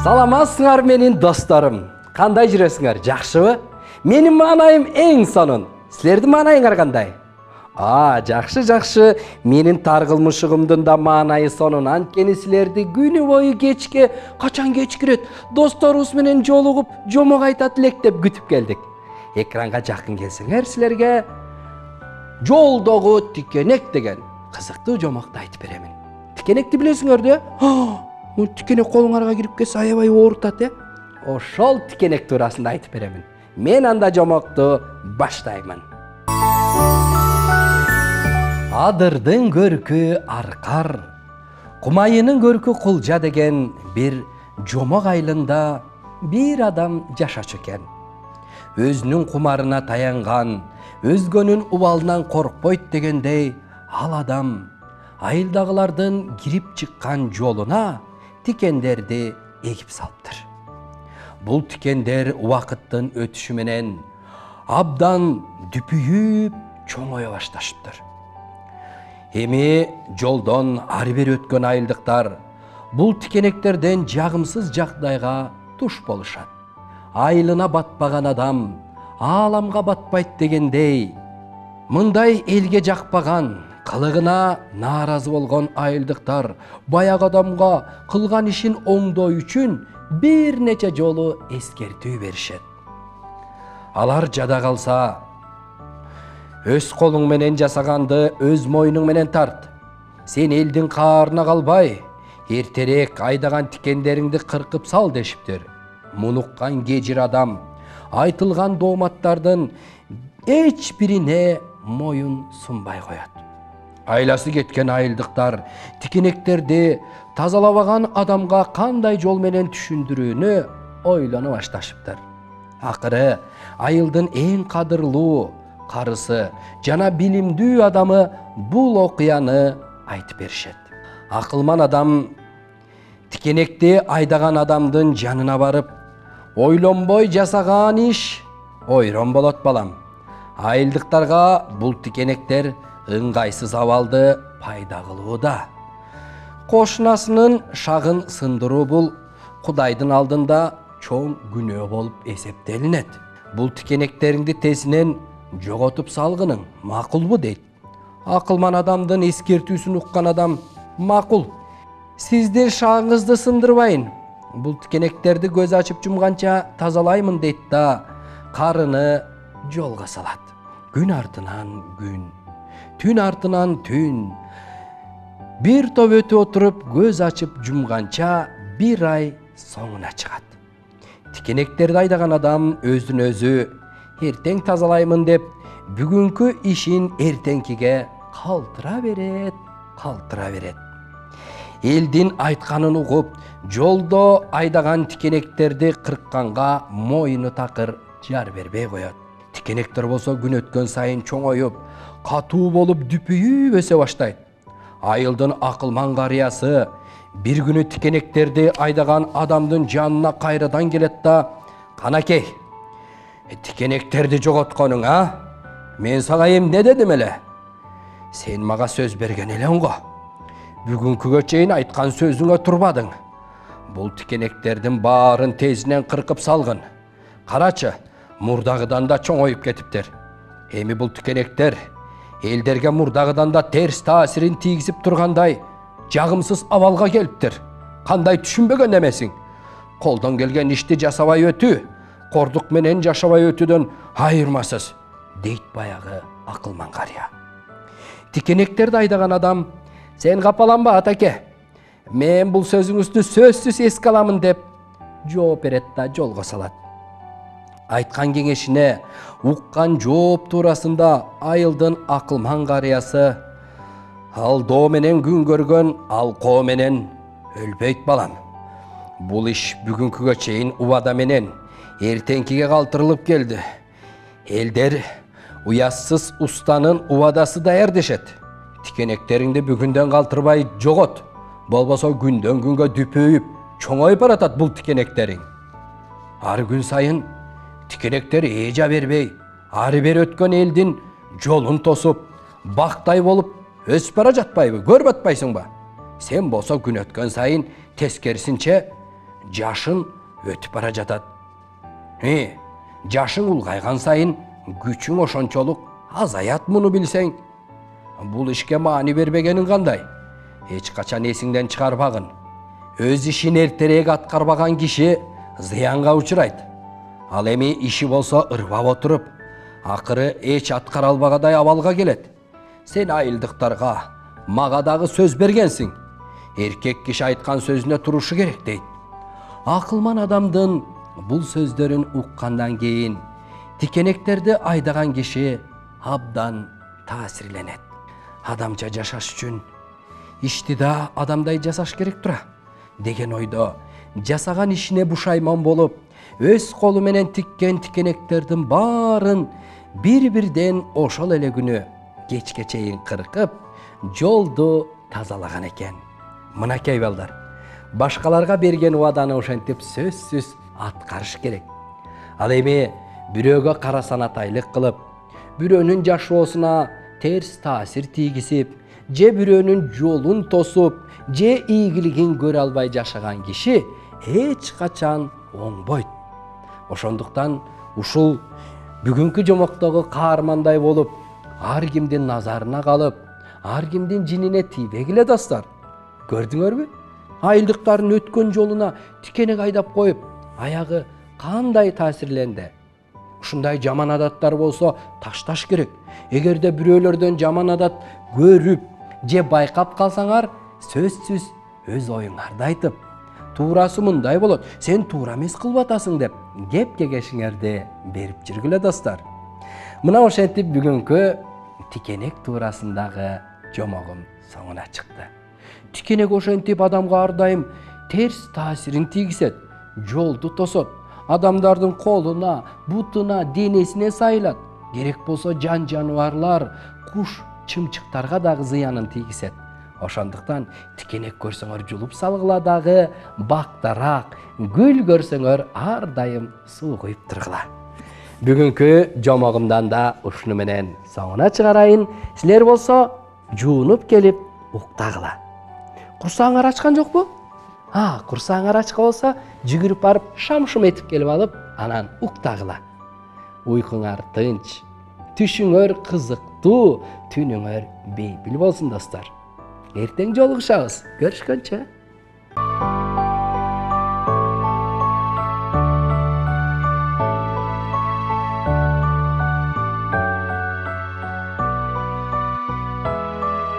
Саламатсыңар менин досторум. Кандай жүрөсүңөр, жакшыбы? Менин маанайым эң сонун. Силердин маанайыңар кандай? Жакшы. Менин таргылмышыгымдын да маанайы сонун. Анткени силерди күнү бою кечке, качан кечкирет, досторубуз менен жолугуп, жомок айтат элек деп күтүп келдик. Экранга жакын келсеңер, силерге жолдогу тикенек деген кызыктуу жомокту айтып беремин. Тикенекти билесиңер да? Тикенек колуңарга кирип келсе аябай оорутат, Ошол тикенек туурасында айтып беремин. Мен анда жомокту баштаймын. Адырдын көркү аркар, кумайынын көркү кулжа деген бир жомок айылында бир адам жашачу экен. Өзүнүн кумарына таянган, өзгөнүн убалынан коркпойт дегендей, ал адам айылдагылардын кирип чыккан жолуна тикендерди эгип салыптыр. Бул тикендер убакыттын өтүшү менен абдан дүпүйүп чоңое башташыптыр. Эми жолдон ары бери өткөн айылдыктар бул тикенектерден жагымсыз жагдайга туш болушат. Айылына батпаган адам ааламга батпайт дегендей, мындай элге жакпаган, кылыгына нааразы болгон айылдыктар баягы адамга кылган ишин оңдоо үчүн бир нече жолу эскертүү беришет. Алар жада калса, өз колуң менен жасаганды өз мойнуң менен тарт. Сен элдин каарына калбай, эртерээк айдаган тикендериңди кыркып сал дешиптир. Муну уккан кежир адам айтылган дооматтардын эч бирине моюн сунбай коет. Айласы кеткен айылдыктар тикенектерди тазалабаган адамга кандай жол менен түшүндүрүүнү ойлоно башташыптыр. Акыры айылдын эң кадырлуу карысы жана билимдүү адамы бул окуяны айтып беришет. Акылман адам тикенекти айдаган адамдын жанына барып, ойлонбой жасаган иш ойрон болот балам. Айылдыктарга бул тикенектер ыңгайсыз абалды пайда кылууда. Кошунасынын шагын сындыруу бул Кудайдын алдында чоң күнөө болуп эсептелинет. Бул тикенектериңди тезинен жоготуп салгының макулбу дейт. Акылман адамдын эскертүүсүн уккан адам макул. Сиздин шагыңызды сындырбайын. Бул тикенектерди көз ачып жумганча тазалаймын дейт да, карыны жолго салат. Күн артынан күн, түн артынан түн. Бир топ өтүп отуруп көз ачып жумганча бир ай соңуна чыгат. Тикенектерди айдаган адам өзүн өзү эртең тазалаймын деп бүгүнкү ишин эртеңкиге калтыра берет. Элдин айтканын угуп, жолдо айдаган тикенектерди кыркканга моюну такыр жар бербей коет. Тикенектер болсо күн өткөн сайын чоңоюп, катуу болуп дүпүйүп өсө баштайт. Айылдын акылман карыясы бир күнү тикенектерди айдаган адамдын жанына кайрадан келет да, "Канакей, тикенектерди жоготконуң, Мен сага эмне дедим эле? Сен мага сөз берген элең го. Бүгүнкүгө чейин айткан сөзүңө турбадың. Бул тикенектердин баарын тезинен кыркып салгын. Карачы, мурдагыдан да чоңоюп кетиптир. Эми бул тикенектер элдерге мурдагыдан да терс таасирин тийгизип тургандай жагымсыз абалга келиптир. Кандай түшүнбөгөн эмесиң? Колдон келген ишти жасабай өтүү, кордук менен жашабай өтүүдөн айырмасыз", дейт баягы акылман карыя. Тикенектерди айдаган адам: "Сен капаланба, атаке. Мен бул сөзүңүздү сөзсүз эске аламын" деп жооп берет да жолго салат. Айткан кеңешине, уккан жооп туурасында айылдын акылман карыясы: "Алдоо менен күн көргөн алкоо менен өлбөйт балам. Бул иш бүгүнкүгө чейин убада менен эртеңкиге калтырылып келди. Элдер уясыз устанын убадасы даяр дешет. Тикенектериңди бүгүндөн калтырбай жогот. Болбосо күндөн күнгө дүпөйүп, чоңоюп баратат бул тикенектериң. Ар күн сайын тикенектер эжа бербей, ары бери өткөн элдин жолун тосуп, бактай болуп өсүп бара жатпайбы? Көрүп атпайсыңбы? Сен болсо күн өткөн сайын тескерисинче жашын өтүп бара жатат. Жашың улгайган сайын күчүң ошончолук азаят, муну билсең. Бул ишке маани бербегениң кандай? Эч качан эсиңден чыгарбагын. Өз ишин эртерээк аткарбаган киши зыянга учурайт. Ал эми иши болсо ырбап отуруп, акыры эч аткара албагадай абалга келет. Сен айылдыктарга, мага дагы сөз бергенсиң. Эркек киши айткан сөзүнө турушу керек дейт. Акылман адамдын бул сөздөрүн уккандан кийин тикенектерди айдаган киши абдан таасирленет. Адамча жашаш үчүн ишти да адамдай жасаш керек тура деген ойдо жасаган ишине бушайман болуп, өз колу менен тиккен тикенектердин баарын бир-бирден ошол эле күнү кечке чейин кыркып, жолду тазалаган экен. Мынакей балдар, башкаларга берген убаданы ошентип сөзсүз аткарыш керек. Ал эми бирөөгө кара санатайлык кылып, бирөөнүн жашоосуна терс таасир тийгизип, же бирөөнүн жолун тосуп, же ийгилигин көрө албай жашаган киши эч качан оңбойт. Ошондуктан ушул бүгүнкү жомоктогу каармандай болуп, ар кимдин назарына калып, ар кимдин жинине тийбегиле достор. Көрдүңөрбү? Айылдыктардын өткөн жолуна тикенек айдап коюп, аягы кандай таасирленди. Ушундай жаман адаттар болсо ташташ керек. Эгерде бирөөлөрдөн жаман адат көрүп же байкап калсаңар, сөзсүз өз оюңарды айтып, туурасы мындай болот, сен туура эмес кылып атасың деп кеп кеңешиңерди берип жүргүлө достор. Мына ошентип бүгүнкү тикенек туурасындагы жомогум соңуна чыкты. Тикенек ошентип адамга ар дайым терс таасирин тийгизет, жолду тосот, адамдардын колуна, бутуна, денесине сайылат. Керек болсо жан жаныбарлар, куш, чымчыктарга дагы зыянын тийгизет. Ошондуктан тикенек көрсөңөр жулуп салгыла дагы, бактарак, гүл көрсөңөр ар дайым суу куюп тургула. Бүгүнкү жомогумдан да ушуну менен соңуна чыгарайын. Силер болсо жуунуп келип уктагыла. Курсаңар ачкан жокпу? Курсаңар ачка болсо жүгүрүп барып шам-шум этип келип алып, анан уктагыла. Уйкуңар тынч, түшүңөр кызыктуу, түнүңөр бейпил болсун достор. Эртең жолугушабыз. Көрүшкөнчө.